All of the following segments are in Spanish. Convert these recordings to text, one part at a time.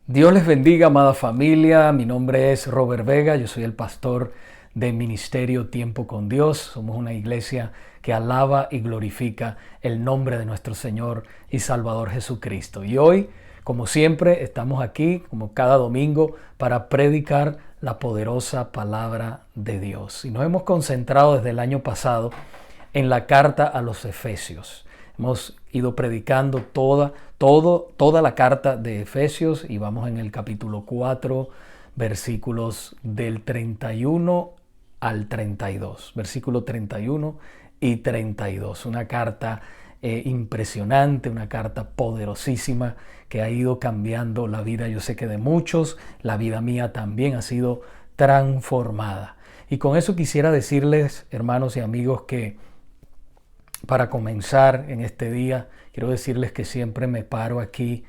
Dios les bendiga, amada familia. Mi nombre es Robert Vega. Yo soy el pastor del Ministerio Tiempo con Dios. Somos una iglesia que alaba y glorifica el nombre de nuestro Señor y Salvador Jesucristo. Y hoy, como siempre, estamos aquí, como cada domingo, para predicar la poderosa palabra de Dios. Y nos hemos concentrado desde el año pasado en la carta a los Efesios. Hemos ido predicando toda la carta de Efesios y vamos en el capítulo 4, versículos del 31 al 32. Versículo 31 y 32. Una carta impresionante, una carta poderosísima que ha ido cambiando la vida, yo sé que de muchos, la vida mía también ha sido transformada. Y con eso quisiera decirles, hermanos y amigos, que para comenzar en este día, quiero decirles que siempre me paro aquí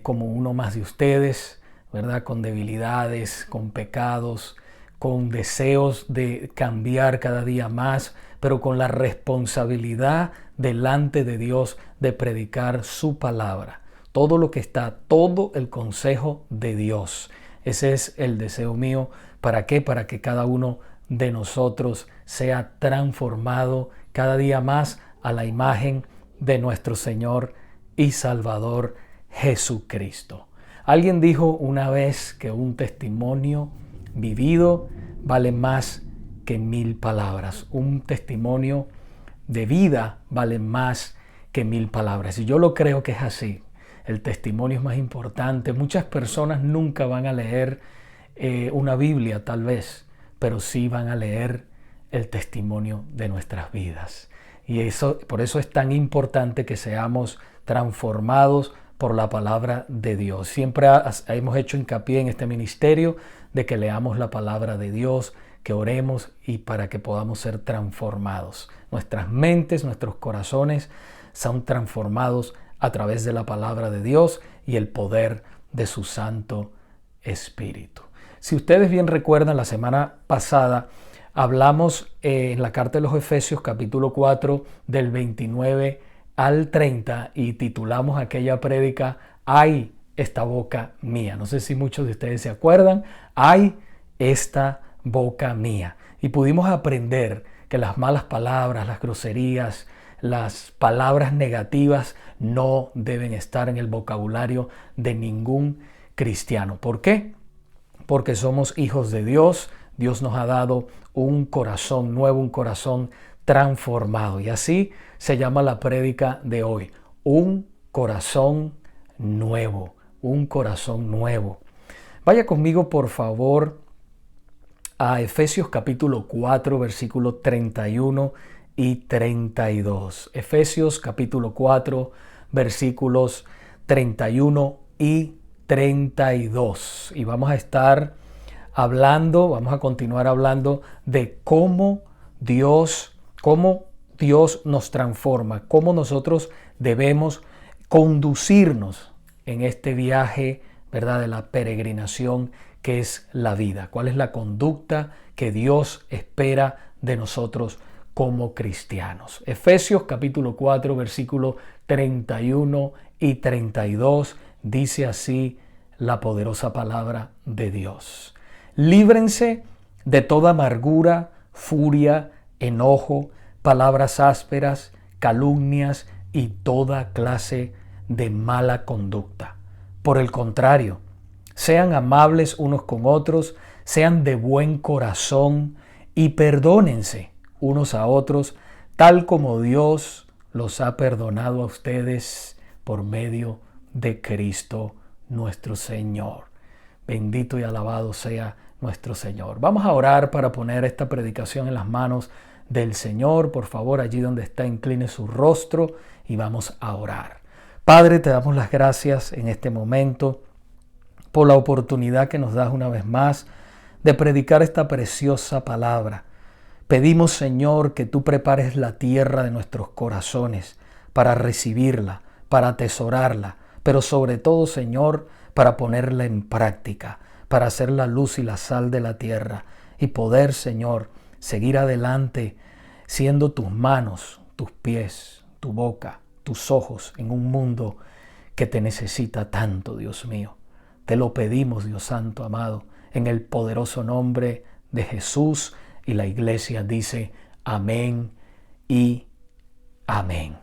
como uno más de ustedes, ¿verdad? Con debilidades, con pecados, con deseos de cambiar cada día más, pero con la responsabilidad delante de Dios de predicar su palabra. Todo lo que está, todo el consejo de Dios. Ese es el deseo mío. ¿Para qué? Para que cada uno de nosotros sea transformado cada día más a la imagen de nuestro Señor y Salvador Jesucristo. Alguien dijo una vez que un testimonio vivido vale más que 1000 palabras. Un testimonio de vida vale más que 1000 palabras. Y yo lo creo que es así. El testimonio es más importante. Muchas personas nunca van a leer una Biblia, tal vez, pero sí van a leer el testimonio de nuestras vidas. Y por eso es tan importante que seamos transformados por la palabra de Dios. Siempre hemos hecho hincapié en este ministerio de que leamos la palabra de Dios, que oremos y para que podamos ser transformados. Nuestras mentes, nuestros corazones son transformados a través de la palabra de Dios y el poder de su Santo Espíritu. Si ustedes bien recuerdan, la semana pasada hablamos en la carta de los Efesios, capítulo 4, del 29 al 30, y titulamos aquella prédica, ¡Ay, esta boca mía! No sé si muchos de ustedes se acuerdan, ¡Ay, esta boca mía! Y pudimos aprender que las malas palabras, las groserías, las palabras negativas no deben estar en el vocabulario de ningún cristiano. ¿Por qué? Porque somos hijos de Dios. Dios nos ha dado un corazón nuevo, un corazón transformado. Y así se llama la prédica de hoy. Un corazón nuevo. Un corazón nuevo. Vaya conmigo, por favor, a Efesios capítulo 4, versículos 31 y 32. Efesios capítulo 4, versículos 31 y 32. Y vamos a continuar hablando de cómo Dios nos transforma, cómo nosotros debemos conducirnos en este viaje, ¿verdad?, de la peregrinación que es la vida. ¿Cuál es la conducta que Dios espera de nosotros como cristianos? Efesios capítulo 4, versículos 31 y 32 dice así la poderosa palabra de Dios. Líbrense de toda amargura, furia, enojo, palabras ásperas, calumnias y toda clase de mala conducta. Por el contrario, sean amables unos con otros, sean de buen corazón y perdónense unos a otros, tal como Dios los ha perdonado a ustedes por medio de Cristo nuestro Señor. Bendito y alabado sea nuestro Señor. Vamos a orar para poner esta predicación en las manos del Señor. Por favor, allí donde está, incline su rostro y vamos a orar. Padre, te damos las gracias en este momento por la oportunidad que nos das una vez más de predicar esta preciosa palabra. Pedimos, Señor, que tú prepares la tierra de nuestros corazones para recibirla, para atesorarla, pero sobre todo, Señor, para ponerla en práctica, para hacer la luz y la sal de la tierra y poder, Señor, seguir adelante siendo tus manos, tus pies, tu boca, tus ojos en un mundo que te necesita tanto, Dios mío. Te lo pedimos, Dios Santo, amado, en el poderoso nombre de Jesús. Y la iglesia dice amén y amén.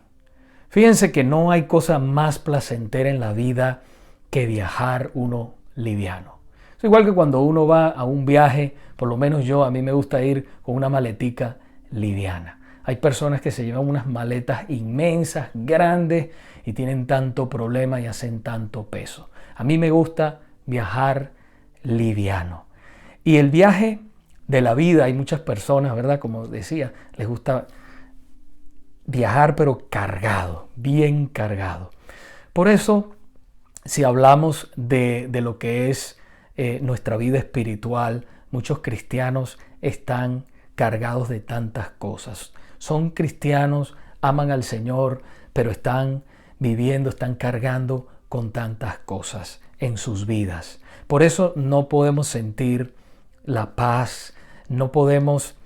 Fíjense que no hay cosa más placentera en la vida que viajar uno liviano. Es igual que cuando uno va a un viaje, por lo menos a mí me gusta ir con una maletica liviana. Hay personas que se llevan unas maletas inmensas, grandes, y tienen tanto problema y hacen tanto peso. A mí me gusta viajar liviano. Y el viaje de la vida, hay muchas personas, ¿verdad? Como decía, les gusta viajar pero cargado, bien cargado. Por eso, si hablamos de lo que es nuestra vida espiritual, muchos cristianos están cargados de tantas cosas. Son cristianos, aman al Señor, pero están viviendo, están cargando con tantas cosas en sus vidas. Por eso no podemos sentir la paz, no podemos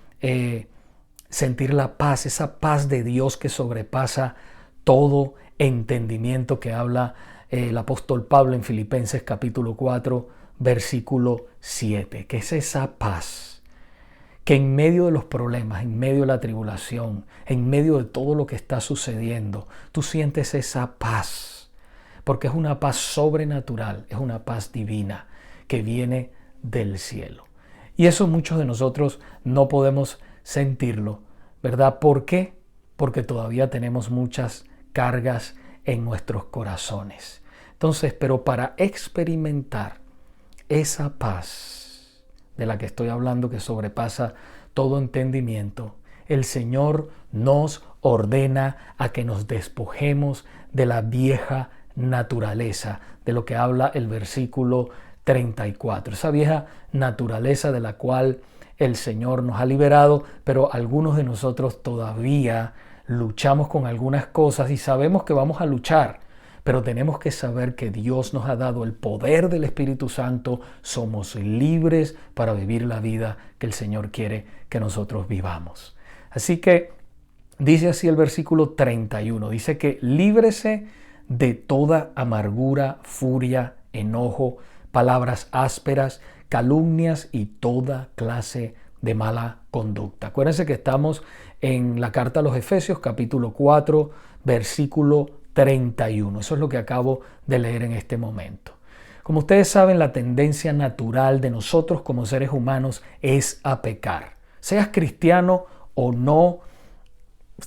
sentir la paz, esa paz de Dios que sobrepasa todo entendimiento, que habla el apóstol Pablo en Filipenses capítulo 4, versículo 7, que es esa paz que en medio de los problemas, en medio de la tribulación, en medio de todo lo que está sucediendo, tú sientes esa paz, porque es una paz sobrenatural, es una paz divina que viene del cielo. Y eso muchos de nosotros no podemos sentirlo, ¿verdad? ¿Por qué? Porque todavía tenemos muchas cargas en nuestros corazones. Entonces, pero para experimentar esa paz de la que estoy hablando, que sobrepasa todo entendimiento, el Señor nos ordena a que nos despojemos de la vieja naturaleza, de lo que habla el versículo 34, esa vieja naturaleza de la cual el Señor nos ha liberado, pero algunos de nosotros todavía luchamos con algunas cosas y sabemos que vamos a luchar, pero tenemos que saber que Dios nos ha dado el poder del Espíritu Santo, somos libres para vivir la vida que el Señor quiere que nosotros vivamos. Así que dice así el versículo 31, dice que líbrese de toda amargura, furia, enojo, palabras ásperas, calumnias y toda clase de mala conducta. Acuérdense que estamos en la carta a los Efesios, capítulo 4, versículo 31. Eso es lo que acabo de leer en este momento. Como ustedes saben, la tendencia natural de nosotros como seres humanos es a pecar. Seas cristiano o no,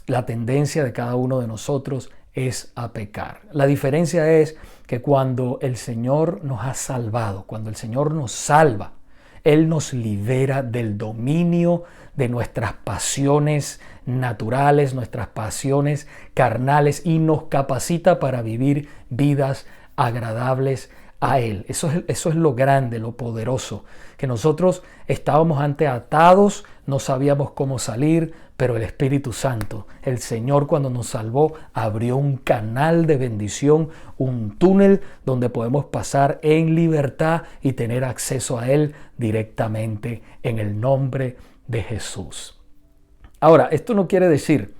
la tendencia de cada uno de nosotros es a pecar. La diferencia es que cuando el Señor nos ha salvado, cuando el Señor nos salva, Él nos libera del dominio de nuestras pasiones naturales, nuestras pasiones carnales, y nos capacita para vivir vidas agradables a Él. Eso es lo grande, lo poderoso, que nosotros estábamos antes atados, no sabíamos cómo salir, pero el Espíritu Santo, el Señor, cuando nos salvó, abrió un canal de bendición, un túnel donde podemos pasar en libertad y tener acceso a Él directamente en el nombre de Jesús. Ahora, esto no quiere decir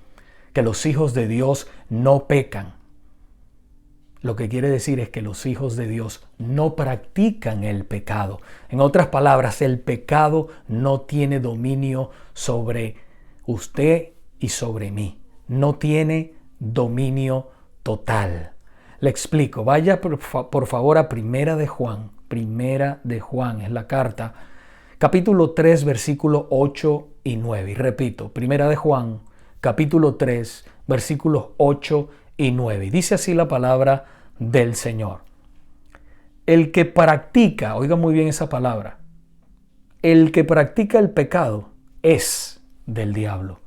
que los hijos de Dios no pecan. Lo que quiere decir es que los hijos de Dios no practican el pecado. En otras palabras, el pecado no tiene dominio sobre usted y sobre mí. No tiene dominio total. Le explico. Vaya por favor a Primera de Juan. Primera de Juan es la carta. Capítulo 3, versículos 8 y 9. Y repito, Primera de Juan, capítulo 3, versículos 8 y 9. Y dice así la palabra del Señor. El que practica, oiga muy bien esa palabra, el que practica el pecado es del diablo,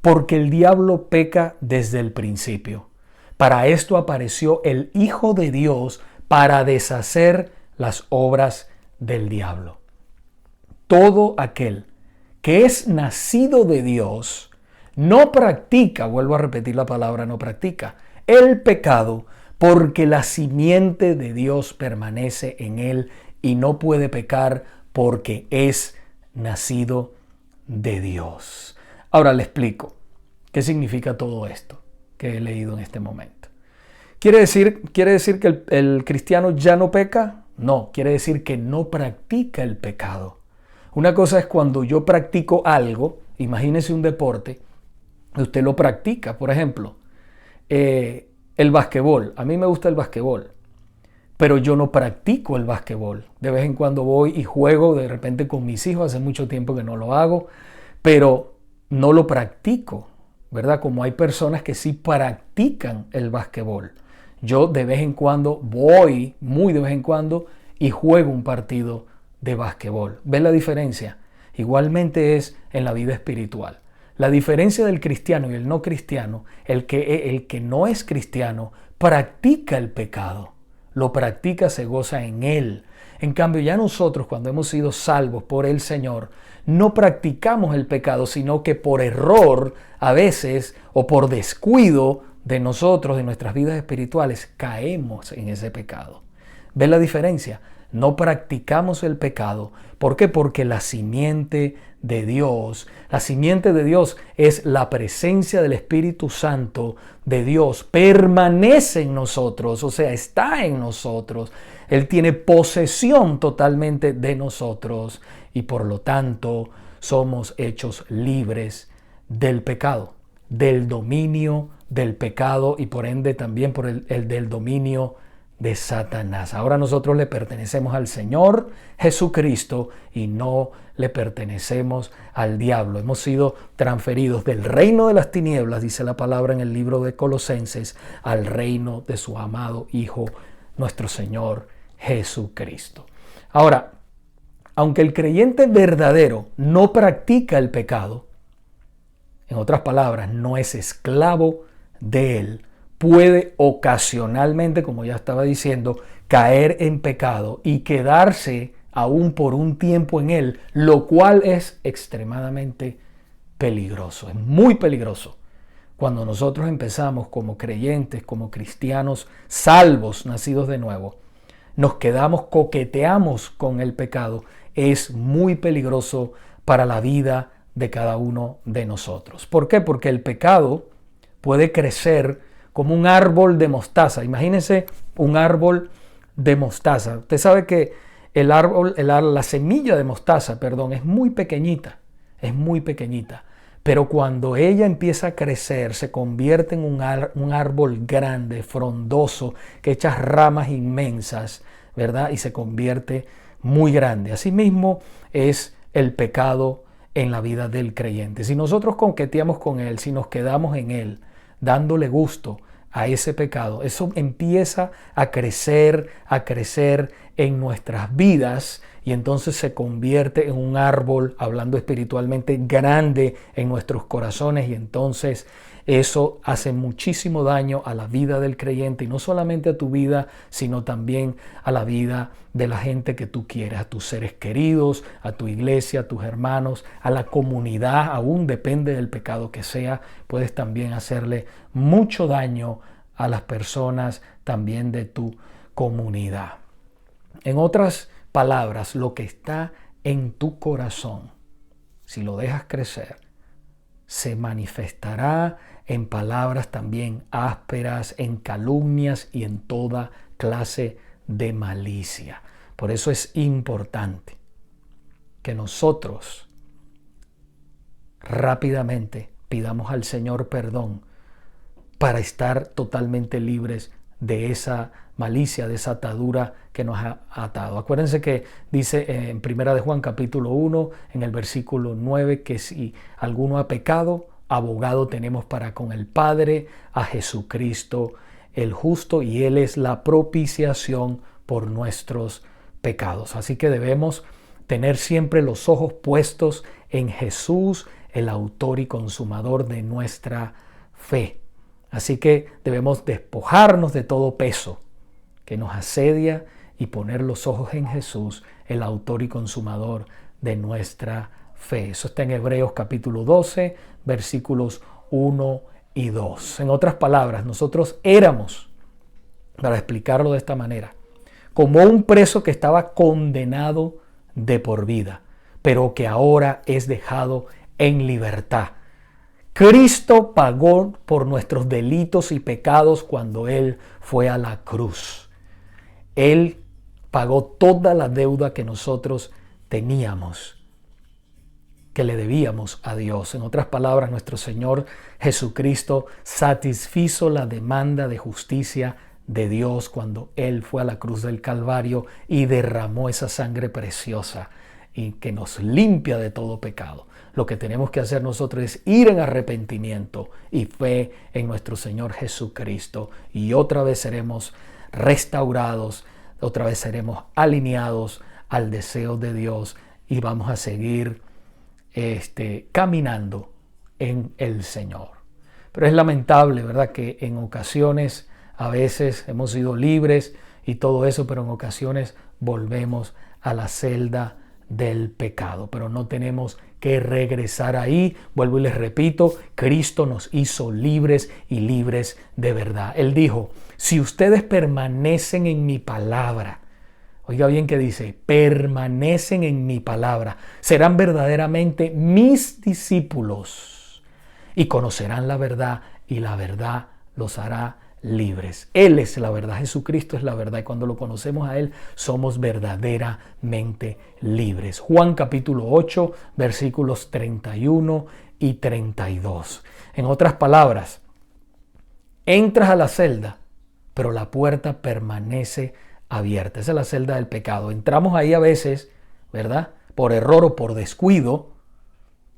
porque el diablo peca desde el principio. Para esto apareció el Hijo de Dios, para deshacer las obras del diablo. Todo aquel que es nacido de Dios no practica, vuelvo a repetir la palabra, no practica el pecado, porque la simiente de Dios permanece en él y no puede pecar porque es nacido de Dios. Ahora le explico qué significa todo esto que he leído en este momento. ¿Quiere decir que el cristiano ya no peca? No, quiere decir que no practica el pecado. Una cosa es cuando yo practico algo, imagínese un deporte, usted lo practica, por ejemplo, el basquetbol. A mí me gusta el basquetbol, pero yo no practico el basquetbol. De vez en cuando voy y juego de repente con mis hijos, hace mucho tiempo que no lo hago, pero no lo practico, ¿verdad? Como hay personas que sí practican el basquetbol. Yo de vez en cuando voy, muy de vez en cuando, y juego un partido de basquetbol. ¿Ves la diferencia? Igualmente es en la vida espiritual. La diferencia del cristiano y el no cristiano, el que no es cristiano practica el pecado, lo practica, se goza en él. En cambio, ya nosotros, cuando hemos sido salvos por el Señor, no practicamos el pecado, sino que por error, a veces, o por descuido de nosotros, de nuestras vidas espirituales, caemos en ese pecado. ¿Ves la diferencia? No practicamos el pecado. ¿Por qué? Porque la simiente de Dios es la presencia del Espíritu Santo de Dios. Permanece en nosotros, o sea, está en nosotros. Él tiene posesión totalmente de nosotros y por lo tanto somos hechos libres del pecado, del dominio del pecado y por ende también por el del dominio de Satanás. Ahora nosotros le pertenecemos al Señor Jesucristo y no le pertenecemos al diablo. Hemos sido transferidos del reino de las tinieblas, dice la palabra en el libro de Colosenses, al reino de su amado Hijo, nuestro Señor Jesucristo. Ahora, aunque el creyente verdadero no practica el pecado, en otras palabras, no es esclavo de él, puede ocasionalmente, como ya estaba diciendo, caer en pecado y quedarse aún por un tiempo en él, lo cual es extremadamente peligroso, es muy peligroso. Cuando nosotros empezamos como creyentes, como cristianos salvos, nacidos de nuevo, nos quedamos, coqueteamos con el pecado, es muy peligroso para la vida de cada uno de nosotros. ¿Por qué? Porque el pecado puede crecer como un árbol de mostaza. Imagínense un árbol de mostaza. Usted sabe que la semilla de mostaza, es muy pequeñita, pero cuando ella empieza a crecer, se convierte en un árbol grande, frondoso, que echa ramas inmensas, ¿verdad? Y se convierte muy grande. Asimismo es el pecado en la vida del creyente. Si nosotros coqueteamos con él, si nos quedamos en él, dándole gusto a ese pecado, eso empieza a crecer en nuestras vidas y entonces se convierte en un árbol, hablando espiritualmente, grande en nuestros corazones y entonces eso hace muchísimo daño a la vida del creyente y no solamente a tu vida, sino también a la vida de la gente que tú quieres, a tus seres queridos, a tu iglesia, a tus hermanos, a la comunidad, aún depende del pecado que sea, puedes también hacerle mucho daño a las personas también de tu comunidad. En otras palabras, lo que está en tu corazón, si lo dejas crecer, se manifestará en palabras también ásperas, en calumnias y en toda clase de malicia. Por eso es importante que nosotros rápidamente pidamos al Señor perdón para estar totalmente libres de esa malicia, de esa atadura que nos ha atado. Acuérdense que dice en 1 de Juan capítulo 1, en el versículo 9, que si alguno ha pecado, abogado tenemos para con el Padre, a Jesucristo el justo, y Él es la propiciación por nuestros pecados. Así que debemos tener siempre los ojos puestos en Jesús, el autor y consumador de nuestra fe. Así que debemos despojarnos de todo peso que nos asedia y poner los ojos en Jesús, el autor y consumador de nuestra fe. Eso está en Hebreos capítulo 12, versículos 1 y 2. En otras palabras, nosotros éramos, para explicarlo de esta manera, como un preso que estaba condenado de por vida, pero que ahora es dejado en libertad. Cristo pagó por nuestros delitos y pecados cuando Él fue a la cruz. Él pagó toda la deuda que nosotros teníamos, que le debíamos a Dios. En otras palabras, nuestro Señor Jesucristo satisfizo la demanda de justicia de Dios cuando Él fue a la cruz del Calvario y derramó esa sangre preciosa y que nos limpia de todo pecado. Lo que tenemos que hacer nosotros es ir en arrepentimiento y fe en nuestro Señor Jesucristo, y otra vez seremos restaurados, otra vez seremos alineados al deseo de Dios y vamos a seguir caminando en el Señor. Pero es lamentable, ¿verdad?, que en ocasiones, a veces hemos sido libres y todo eso, pero en ocasiones volvemos a la celda del pecado. Pero no tenemos que regresar ahí. Vuelvo y les repito, Cristo nos hizo libres y libres de verdad. Él dijo, si ustedes permanecen en mi palabra, oiga bien que dice, permanecen en mi palabra, serán verdaderamente mis discípulos y conocerán la verdad, y la verdad los hará libres. Él es la verdad, Jesucristo es la verdad, y cuando lo conocemos a Él somos verdaderamente libres. Juan capítulo 8, versículos 31 y 32. En otras palabras, entras a la celda, pero la puerta permanece abierta. Esa es la celda del pecado. Entramos ahí a veces, ¿verdad?, por error o por descuido,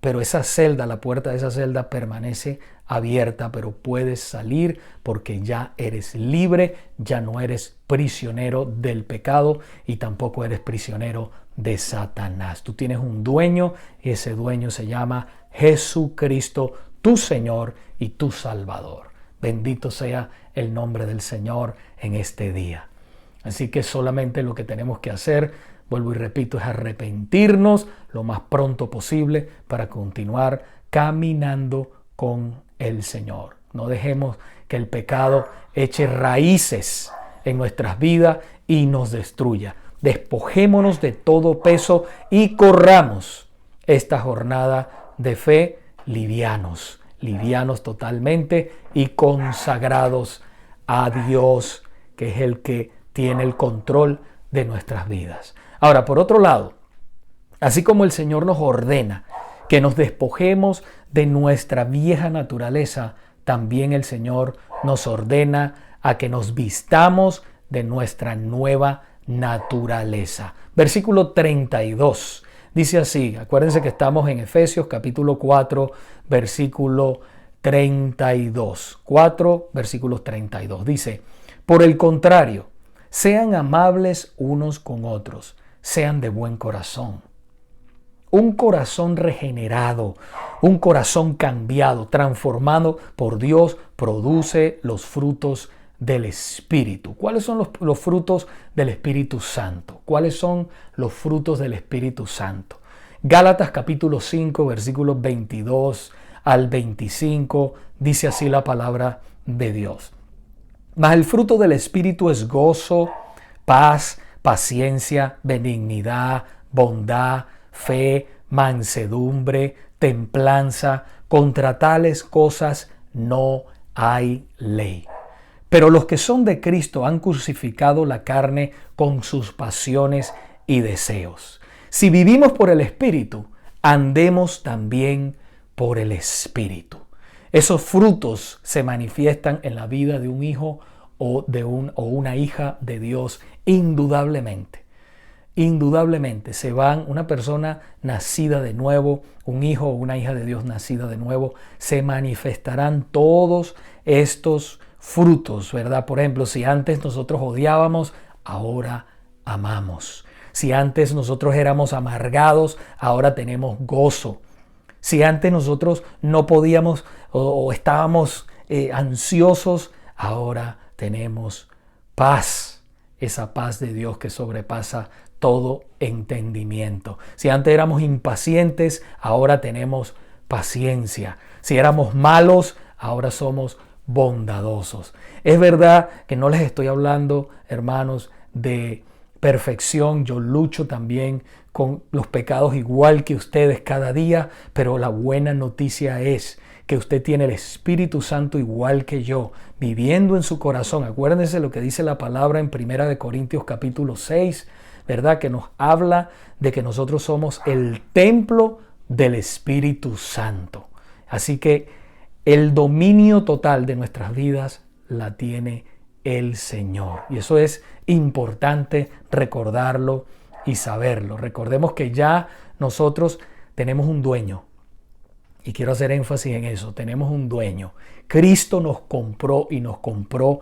pero esa celda, la puerta de esa celda permanece abierta, pero puedes salir porque ya eres libre, ya no eres prisionero del pecado y tampoco eres prisionero de Satanás. Tú tienes un dueño y ese dueño se llama Jesucristo, tu Señor y tu Salvador. Bendito sea el nombre del Señor en este día. Así que solamente lo que tenemos que hacer, vuelvo y repito, es arrepentirnos lo más pronto posible para continuar caminando con el Señor. No dejemos que el pecado eche raíces en nuestras vidas y nos destruya. Despojémonos de todo peso y corramos esta jornada de fe livianos totalmente y consagrados a Dios, que es el que tiene el control de nuestras vidas. Ahora, por otro lado, así como el Señor nos ordena que nos despojemos de nuestra vieja naturaleza, también el Señor nos ordena a que nos vistamos de nuestra nueva naturaleza. Versículo 32 dice así, acuérdense que estamos en Efesios capítulo 4, versículo 32. 4, versículos 32. Dice, por el contrario, sean amables unos con otros, sean de buen corazón. Un corazón regenerado, un corazón cambiado, transformado por Dios, produce los frutos del Espíritu. ¿Cuáles son los frutos del Espíritu Santo? ¿Cuáles son los frutos del Espíritu Santo? Gálatas capítulo 5, versículos 22 al 25, dice así la palabra de Dios. Mas el fruto del Espíritu es gozo, paz, paciencia, benignidad, bondad, fe, mansedumbre, templanza. Contra tales cosas no hay ley. Pero los que son de Cristo han crucificado la carne con sus pasiones y deseos. Si vivimos por el Espíritu, andemos también por el Espíritu. Esos frutos se manifiestan en la vida de un hijo o una hija de Dios, indudablemente. Indudablemente se van, una persona nacida de nuevo, un hijo o una hija de Dios nacida de nuevo, se manifestarán todos estos frutos, ¿verdad? Por ejemplo, si antes nosotros odiábamos, ahora amamos. Si antes nosotros éramos amargados, ahora tenemos gozo. Si antes nosotros no podíamos o estábamos ansiosos, ahora tenemos paz. Esa paz de Dios que sobrepasa todo entendimiento. Si antes éramos impacientes, ahora tenemos paciencia. Si éramos malos, ahora somos bondadosos. Es verdad que no les estoy hablando, hermanos, de perfección. Yo lucho también con los pecados igual que ustedes cada día, pero la buena noticia es que usted tiene el Espíritu Santo igual que yo, viviendo en su corazón. Acuérdense lo que dice la palabra en 1 Corintios capítulo 6, ¿verdad? Que nos habla de que nosotros somos el templo del Espíritu Santo. Así que el dominio total de nuestras vidas la tiene el Señor. Y eso es importante recordarlo y saberlo. Recordemos que ya nosotros tenemos un dueño. Y quiero hacer énfasis en eso. Tenemos un dueño. Cristo nos compró y nos compró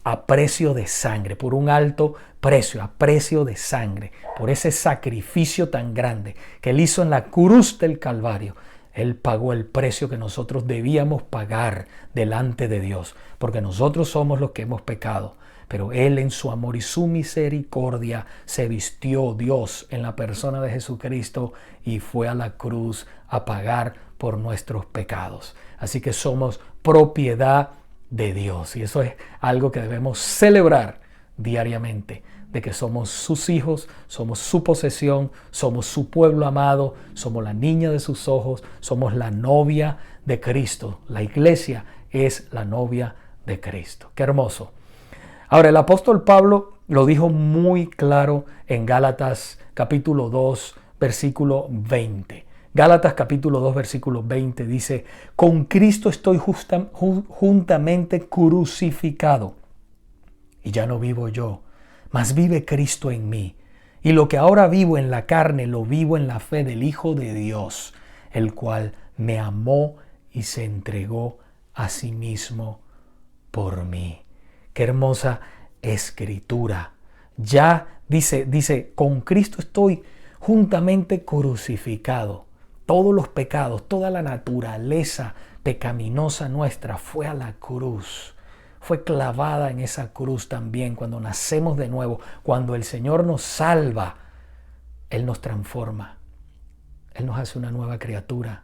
a precio de sangre, por un alto precio, a precio de sangre, por ese sacrificio tan grande que Él hizo en la cruz del Calvario. Él pagó el precio que nosotros debíamos pagar delante de Dios, porque nosotros somos los que hemos pecado. Pero Él en su amor y su misericordia se vistió Dios en la persona de Jesucristo y fue a la cruz a pagar por nuestros pecados. Así que somos propiedad de Dios y eso es algo que debemos celebrar diariamente, de que somos sus hijos, somos su posesión, somos su pueblo amado, somos la niña de sus ojos, somos la novia de Cristo. La iglesia es la novia de Cristo. Qué hermoso. Ahora, el apóstol Pablo lo dijo muy claro en Gálatas capítulo 2, versículo 20. Gálatas capítulo 2, versículo 20 dice: con Cristo estoy juntamente crucificado. Y ya no vivo yo, mas vive Cristo en mí. Y lo que ahora vivo en la carne, lo vivo en la fe del Hijo de Dios, el cual me amó y se entregó a sí mismo por mí. Qué hermosa escritura. Ya dice, con Cristo estoy juntamente crucificado. Todos los pecados, toda la naturaleza pecaminosa nuestra fue a la cruz. Fue clavada en esa cruz también cuando nacemos de nuevo. Cuando el Señor nos salva, Él nos transforma. Él nos hace una nueva criatura.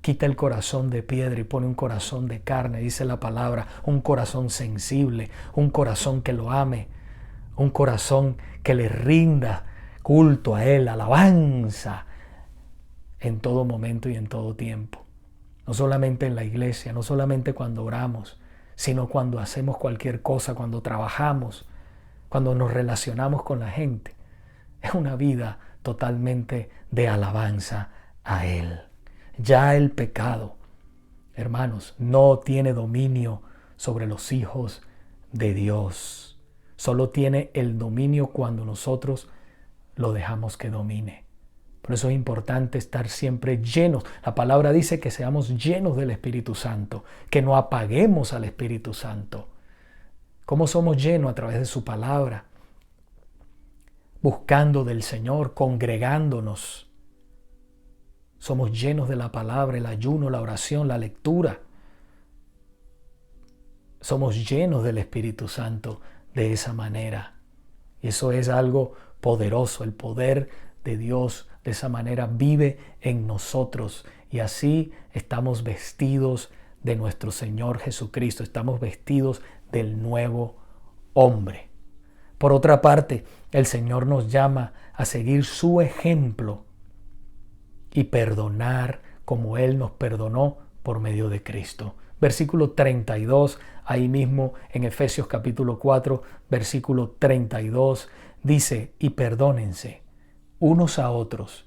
Quita el corazón de piedra y pone un corazón de carne, dice la palabra, un corazón sensible, un corazón que lo ame, un corazón que le rinda culto a Él, alabanza en todo momento y en todo tiempo. No solamente en la iglesia, no solamente cuando oramos, sino cuando hacemos cualquier cosa, cuando trabajamos, cuando nos relacionamos con la gente. Es una vida totalmente de alabanza a Él. Ya el pecado, hermanos, no tiene dominio sobre los hijos de Dios. Solo tiene el dominio cuando nosotros lo dejamos que domine. Por eso es importante estar siempre llenos. La palabra dice que seamos llenos del Espíritu Santo, que no apaguemos al Espíritu Santo. ¿Cómo somos llenos? A través de su palabra, buscando del Señor, congregándonos. Somos llenos de la palabra, el ayuno, la oración, la lectura. Somos llenos del Espíritu Santo de esa manera. Y eso es algo poderoso. El poder de Dios de esa manera vive en nosotros. Y así estamos vestidos de nuestro Señor Jesucristo. Estamos vestidos del nuevo hombre. Por otra parte, el Señor nos llama a seguir su ejemplo y perdonar como Él nos perdonó por medio de Cristo. Versículo 32, ahí mismo en Efesios capítulo 4, versículo 32, dice: y perdónense unos a otros,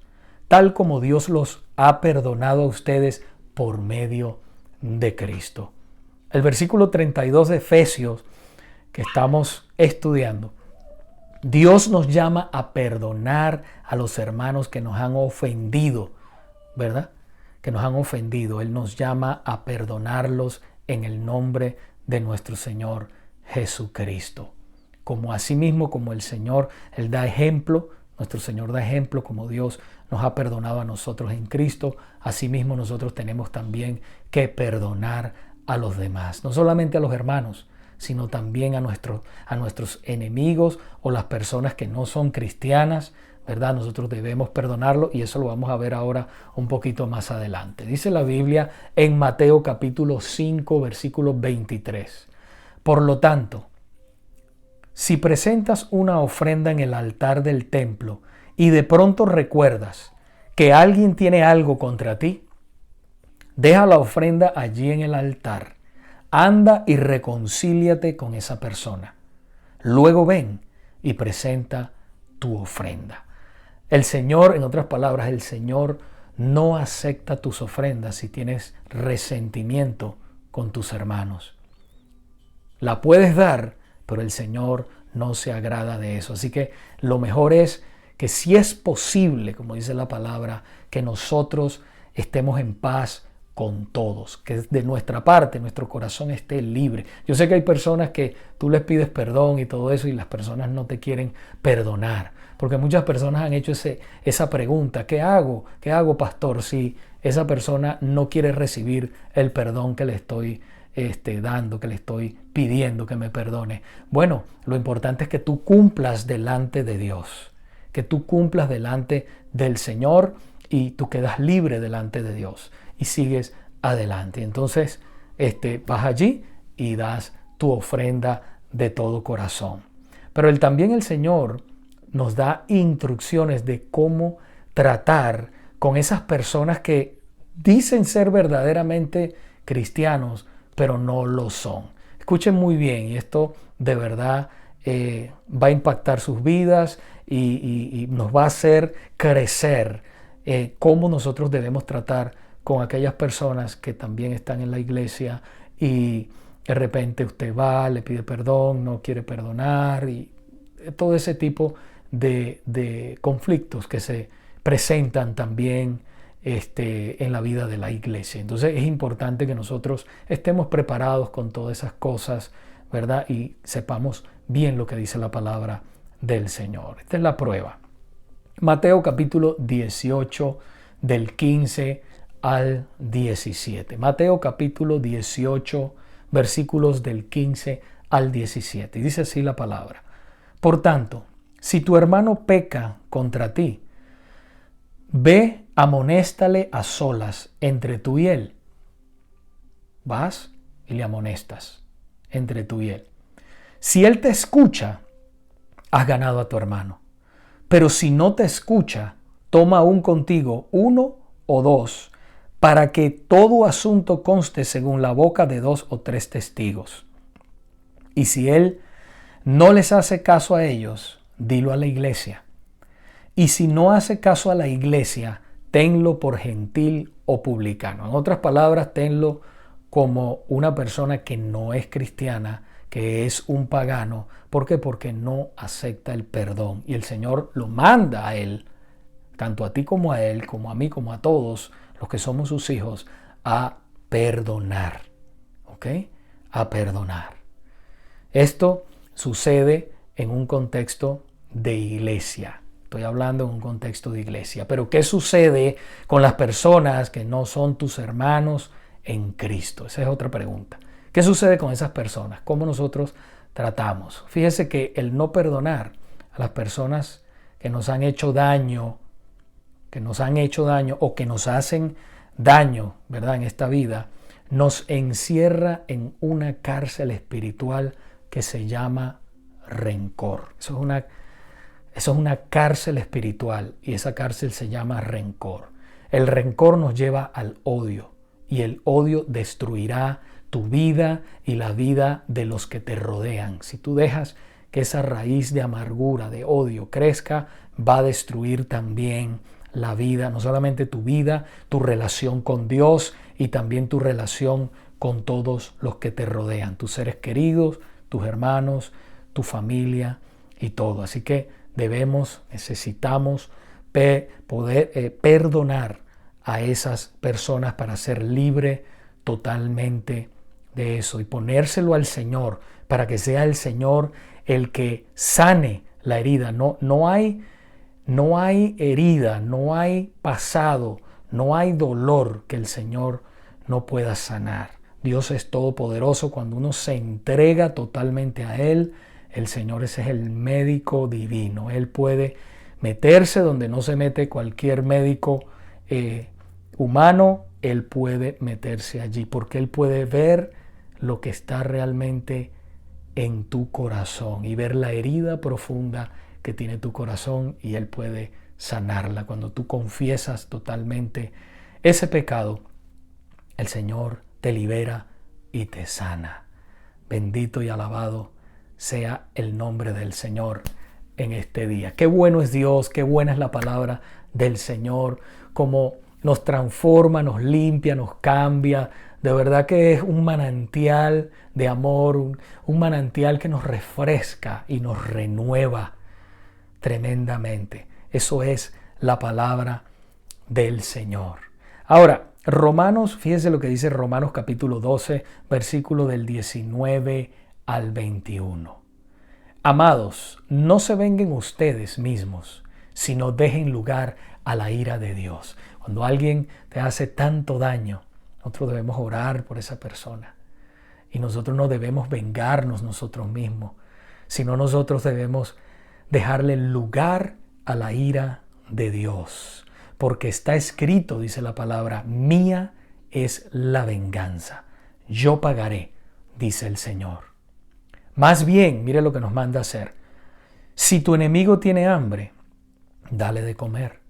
tal como Dios los ha perdonado a ustedes por medio de Cristo. El versículo 32 de Efesios que estamos estudiando, Dios nos llama a perdonar a los hermanos que nos han ofendido, ¿verdad? Que nos han ofendido. Él nos llama a perdonarlos en el nombre de nuestro Señor Jesucristo. Como asimismo, como el Señor, Él da ejemplo, nuestro Señor da ejemplo, como Dios nos ha perdonado a nosotros en Cristo, asimismo nosotros tenemos también que perdonar a los demás. No solamente a los hermanos, sino también a nuestros enemigos o las personas que no son cristianas, ¿verdad? Nosotros debemos perdonarlo y eso lo vamos a ver ahora un poquito más adelante. Dice la Biblia en Mateo capítulo 5, versículo 23. Por lo tanto, si presentas una ofrenda en el altar del templo y de pronto recuerdas que alguien tiene algo contra ti, Deja la ofrenda allí en el altar. Anda y reconcíliate con esa persona. Luego ven y presenta tu ofrenda. El Señor, en otras palabras, el Señor no acepta tus ofrendas si tienes resentimiento con tus hermanos. La puedes dar, pero el Señor no se agrada de eso. Así que lo mejor es que si es posible, como dice la palabra, que nosotros estemos en paz con todos, que de nuestra parte nuestro corazón esté libre. Yo sé que hay personas que tú les pides perdón y todo eso y las personas no te quieren perdonar, porque muchas personas han hecho esa pregunta: ¿qué hago? ¿Qué hago, pastor, si esa persona no quiere recibir el perdón que le estoy dando, que le estoy pidiendo que me perdone? Bueno, lo importante es que tú cumplas delante de Dios, que tú cumplas delante del Señor y tú quedas libre delante de Dios y sigues adelante. Entonces, vas allí y das tu ofrenda de todo corazón. Pero también el Señor nos da instrucciones de cómo tratar con esas personas que dicen ser verdaderamente cristianos, pero no lo son. Escuchen muy bien, y esto de verdad va a impactar sus vidas y nos va a hacer crecer cómo nosotros debemos tratar con aquellas personas que también están en la iglesia y de repente usted va, le pide perdón, no quiere perdonar y todo ese tipo de conflictos que se presentan también en la vida de la iglesia. Entonces es importante que nosotros estemos preparados con todas esas cosas, ¿verdad? Y sepamos bien lo que dice la palabra del Señor. Esta es la prueba. Mateo capítulo 18 del 15 al 17. Mateo capítulo 18 versículos del 15 al 17. Y dice así la palabra: Por tanto, si tu hermano peca contra ti, ve, amonéstale a solas entre tú y él. Vas y le amonestas entre tú y él. Si él te escucha, has ganado a tu hermano. Pero si no te escucha, toma aún contigo uno o dos, para que todo asunto conste según la boca de 2 o 3 testigos. Y si él no les hace caso a ellos, dilo a la iglesia. Y si no hace caso a la iglesia, tenlo por gentil o publicano. En otras palabras, tenlo como una persona que no es cristiana, que es un pagano. ¿Por qué? Porque no acepta el perdón. Y el Señor lo manda a él, tanto a ti como a él, como a mí, como a todos los que somos sus hijos, a perdonar. ¿Ok? A perdonar. Esto sucede en un contexto de iglesia. Estoy hablando en un contexto de iglesia. Pero ¿qué sucede con las personas que no son tus hermanos en Cristo? Esa es otra pregunta. ¿Qué sucede con esas personas? ¿Cómo nosotros tratamos? Fíjese que el no perdonar a las personas que nos han hecho daño, o que nos hacen daño, ¿verdad? En esta vida, nos encierra en una cárcel espiritual que se llama rencor. Eso es una cárcel espiritual y esa cárcel se llama rencor. El rencor nos lleva al odio y el odio destruirá tu vida y la vida de los que te rodean. Si tú dejas que esa raíz de amargura, de odio crezca, va a destruir también la vida, no solamente tu vida, tu relación con Dios y también tu relación con todos los que te rodean, tus seres queridos, tus hermanos, tu familia y todo. Así que necesitamos poder perdonar a esas personas para ser libre totalmente de eso y ponérselo al Señor para que sea el Señor el que sane la herida. No hay herida, no hay pasado, no hay dolor que el Señor no pueda sanar. Dios es todopoderoso. Cuando uno se entrega totalmente a Él, el Señor ese es el médico divino. Él puede meterse donde no se mete cualquier médico humano. Él puede meterse allí porque Él puede ver lo que está realmente en tu corazón y ver la herida profunda que tiene tu corazón y Él puede sanarla. Cuando tú confiesas totalmente ese pecado, el Señor te libera y te sana. Bendito y alabado sea el nombre del Señor en este día. Qué bueno es Dios, qué buena es la palabra del Señor, como nos transforma, nos limpia, nos cambia. De verdad que es un manantial de amor, un manantial que nos refresca y nos renueva tremendamente. Eso es la palabra del Señor. Ahora, Romanos, fíjense lo que dice Romanos capítulo 12, versículo del 19 al 21. Amados, no se vengan ustedes mismos, sino dejen lugar a la ira de Dios. Cuando alguien te hace tanto daño, nosotros debemos orar por esa persona. Y nosotros no debemos vengarnos nosotros mismos, sino nosotros debemos dejarle lugar a la ira de Dios. Porque está escrito, dice la palabra, mía es la venganza. Yo pagaré, dice el Señor. Más bien, mire lo que nos manda a hacer. Si tu enemigo tiene hambre, dale de comer.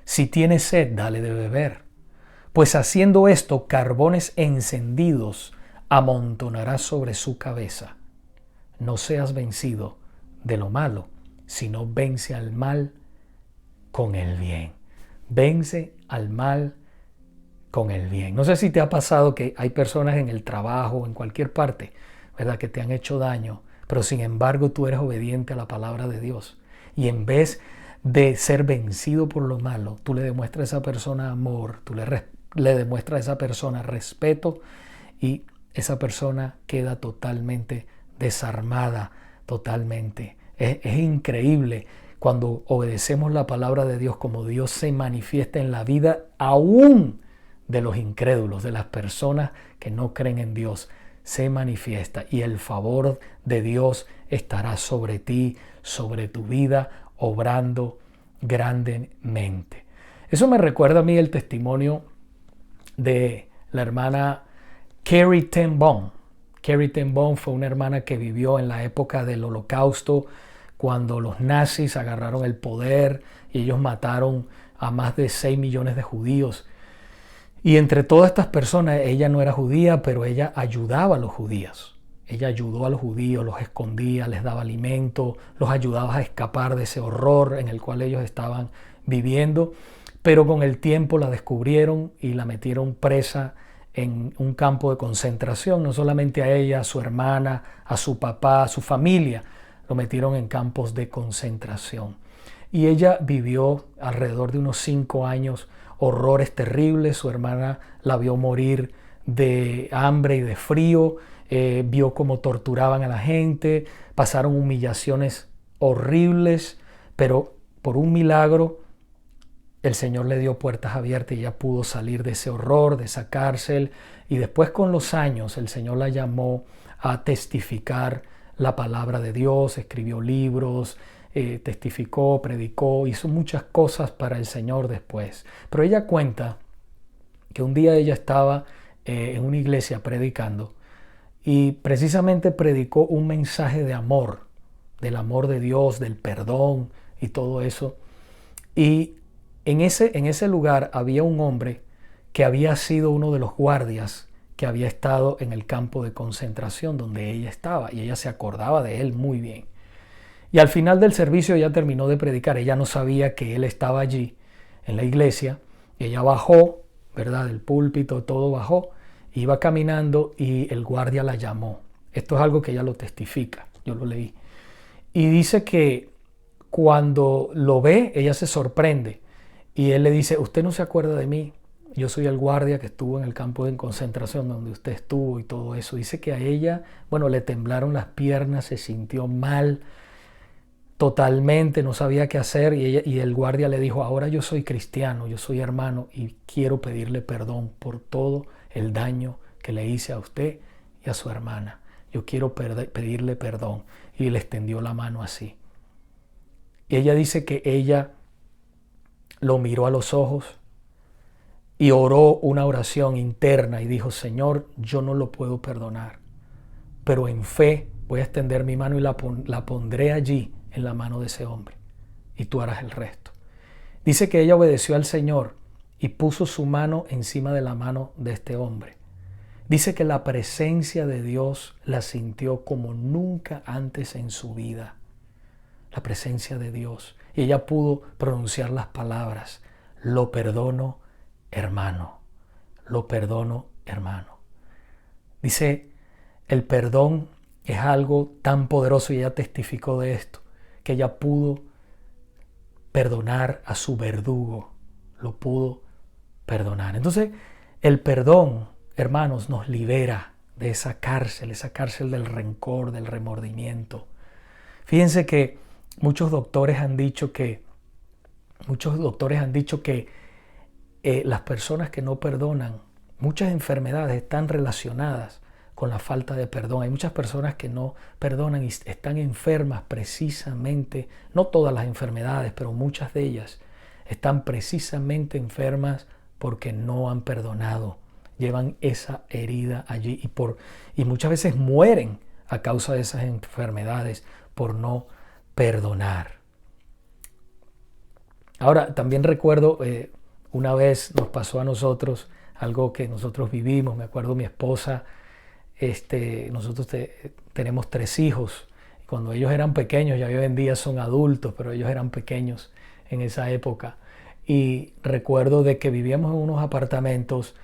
Si tiene sed, dale de beber. Pues haciendo esto, carbones encendidos amontonarás sobre su cabeza. No seas vencido de lo malo, sino vence al mal con el bien. Vence al mal con el bien. No sé si te ha pasado que hay personas en el trabajo, en cualquier parte, ¿verdad?, que te han hecho daño, pero sin embargo tú eres obediente a la palabra de Dios. Y en vez de ser vencido por lo malo, tú le demuestras a esa persona amor, tú le demuestras a esa persona respeto y esa persona queda totalmente desarmada, totalmente. Es increíble cuando obedecemos la palabra de Dios, como Dios se manifiesta en la vida aún de los incrédulos, de las personas que no creen en Dios. Se manifiesta y el favor de Dios estará sobre ti, sobre tu vida, obrando grandemente. Eso me recuerda a mí el testimonio de la hermana Corrie ten Boom. Corrie ten Boom fue una hermana que vivió en la época del Holocausto, cuando los nazis agarraron el poder y ellos mataron a más de 6 millones de judíos. Y entre todas estas personas, ella no era judía, pero ella ayudaba a los judíos. Ella ayudó a los judíos, los escondía, les daba alimento, los ayudaba a escapar de ese horror en el cual ellos estaban viviendo. Pero con el tiempo la descubrieron y la metieron presa en un campo de concentración. No solamente a ella, a su hermana, a su papá, a su familia, lo metieron en campos de concentración. Y ella vivió alrededor de unos 5 años horrores terribles. Su hermana la vio morir de hambre y de frío, vio cómo torturaban a la gente, pasaron humillaciones horribles, pero por un milagro el Señor le dio puertas abiertas y ella pudo salir de ese horror, de esa cárcel. Y después, con los años, el Señor la llamó a testificar la palabra de Dios, escribió libros, testificó, predicó, hizo muchas cosas para el Señor después. Pero ella cuenta que un día ella estaba en una iglesia predicando y precisamente predicó un mensaje de amor, del amor de Dios, del perdón y todo eso. Y en ese lugar había un hombre que había sido uno de los guardias que había estado en el campo de concentración donde ella estaba, y ella se acordaba de él muy bien. Y al final del servicio ella terminó de predicar. Ella no sabía que él estaba allí en la iglesia. Ella bajó, ¿verdad?, del púlpito, todo bajó, iba caminando y el guardia la llamó. Esto es algo que ella lo testifica, yo lo leí. Y dice que cuando lo ve, ella se sorprende y él le dice: ¿usted no se acuerda de mí? Yo soy el guardia que estuvo en el campo de concentración donde usted estuvo y todo eso. Dice que a ella, le temblaron las piernas, se sintió mal totalmente, no sabía qué hacer, y el guardia le dijo: ahora yo soy cristiano, yo soy hermano y quiero pedirle perdón por todo el daño que le hice a usted y a su hermana. Yo quiero pedirle perdón. Y le extendió la mano así. Y ella dice que ella lo miró a los ojos y oró una oración interna y dijo: Señor, yo no lo puedo perdonar, pero en fe voy a extender mi mano y la pondré allí en la mano de ese hombre y tú harás el resto. Dice que ella obedeció al Señor y puso su mano encima de la mano de este hombre. Dice que la presencia de Dios la sintió como nunca antes en su vida. La presencia de Dios. Y ella pudo pronunciar las palabras: lo perdono, hermano. Lo perdono, hermano. Dice, el perdón es algo tan poderoso, y ella testificó de esto, que ella pudo perdonar a su verdugo. Lo pudo perdonar. Entonces, el perdón, hermanos, nos libera de esa cárcel del rencor, del remordimiento. Fíjense que muchos doctores han dicho que las personas que no perdonan, muchas enfermedades están relacionadas con la falta de perdón. Hay muchas personas que no perdonan y están enfermas precisamente, no todas las enfermedades, pero muchas de ellas están precisamente enfermas porque no han perdonado. Llevan esa herida allí y muchas veces mueren a causa de esas enfermedades por no perdonar. Ahora, también recuerdo, una vez nos pasó a nosotros algo que nosotros vivimos. Me acuerdo, mi esposa, nosotros tenemos 3 hijos. Cuando ellos eran pequeños, ya hoy en día son adultos, pero ellos eran pequeños en esa época. Y recuerdo de que vivíamos en unos apartamentos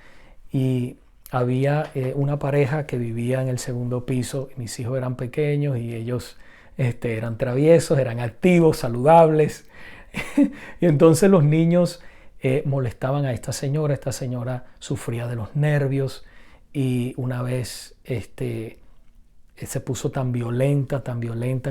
y había una pareja que vivía en el segundo piso. Mis hijos eran pequeños y ellos eran traviesos, eran activos, saludables. Y entonces los niños molestaban a esta señora. Esta señora sufría de los nervios y una vez se puso tan violenta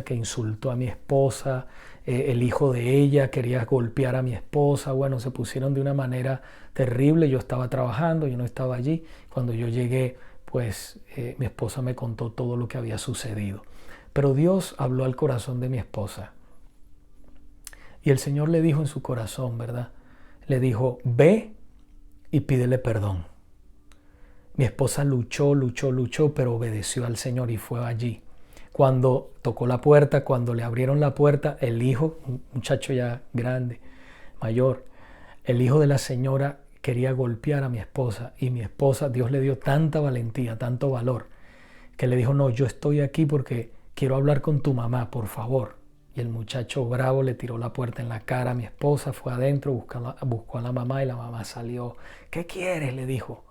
que insultó a mi esposa. El hijo de ella quería golpear a mi esposa. Bueno, se pusieron de una manera terrible. Yo estaba trabajando, yo no estaba allí. Cuando yo llegué, pues mi esposa me contó todo lo que había sucedido. Pero Dios habló al corazón de mi esposa. Y el Señor le dijo en su corazón, ¿verdad? Le dijo, ve y pídele perdón. Mi esposa luchó, pero obedeció al Señor y fue allí. Cuando tocó la puerta, cuando le abrieron la puerta, el hijo, un muchacho ya grande, mayor, el hijo de la señora quería golpear a mi esposa. Y mi esposa, Dios le dio tanta valentía, tanto valor, que le dijo, no, yo estoy aquí porque quiero hablar con tu mamá, por favor. Y el muchacho bravo le tiró la puerta en la cara a mi esposa, fue adentro, buscó a la mamá y la mamá salió. ¿Qué quieres?, le dijo,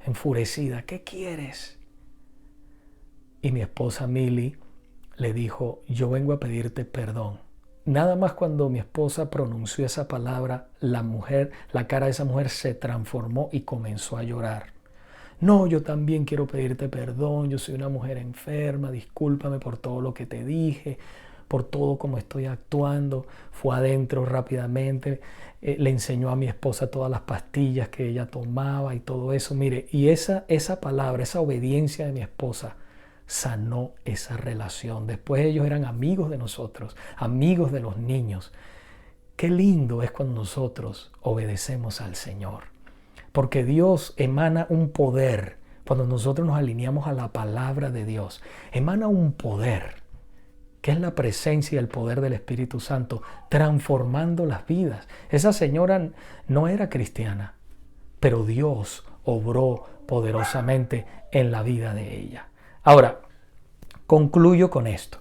enfurecida. ¿Qué quieres? Y mi esposa Milly le dijo, yo vengo a pedirte perdón. Nada más cuando mi esposa pronunció esa palabra, la cara de esa mujer se transformó y comenzó a llorar. No, yo también quiero pedirte perdón, yo soy una mujer enferma, discúlpame por todo lo que te dije, por todo como estoy actuando. Fue adentro rápidamente, le enseñó a mi esposa todas las pastillas que ella tomaba y todo eso. Mire, y esa palabra, esa obediencia de mi esposa sanó esa relación. Después ellos eran amigos de nosotros, amigos de los niños. Qué lindo es cuando nosotros obedecemos al Señor, porque Dios emana un poder. Cuando nosotros nos alineamos a la palabra de Dios, emana un poder, que es la presencia y el poder del Espíritu Santo, transformando las vidas. Esa señora no era cristiana, pero Dios obró poderosamente en la vida de ella. Ahora, concluyo con esto.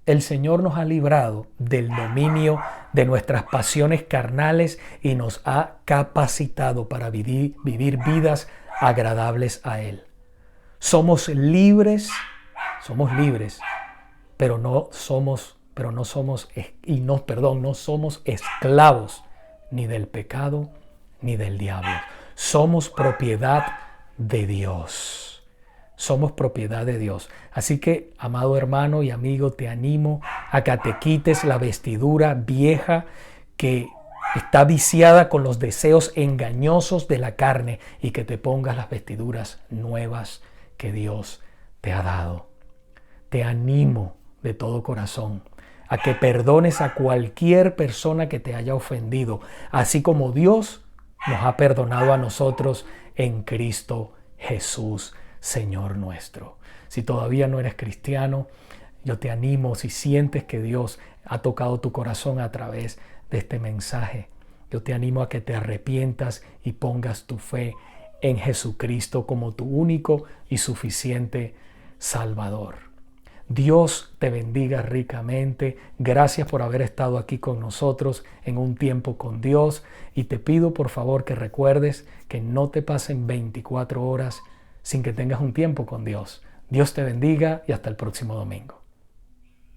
El Señor nos ha librado del dominio de nuestras pasiones carnales y nos ha capacitado para vivir vidas agradables a Él. Somos libres, pero no somos esclavos ni del pecado ni del diablo. Somos propiedad de Dios. Somos propiedad de Dios. Así que, amado hermano y amigo, te animo a que te quites la vestidura vieja que está viciada con los deseos engañosos de la carne y que te pongas las vestiduras nuevas que Dios te ha dado. Te animo de todo corazón a que perdones a cualquier persona que te haya ofendido, así como Dios nos ha perdonado a nosotros en Cristo Jesús, Señor nuestro. Si todavía no eres cristiano, yo te animo, si sientes que Dios ha tocado tu corazón a través de este mensaje, yo te animo a que te arrepientas y pongas tu fe en Jesucristo como tu único y suficiente Salvador. Dios te bendiga ricamente. Gracias por haber estado aquí con nosotros en un tiempo con Dios. Y te pido por favor que recuerdes que no te pasen 24 horas sin que tengas un tiempo con Dios. Dios te bendiga y hasta el próximo domingo.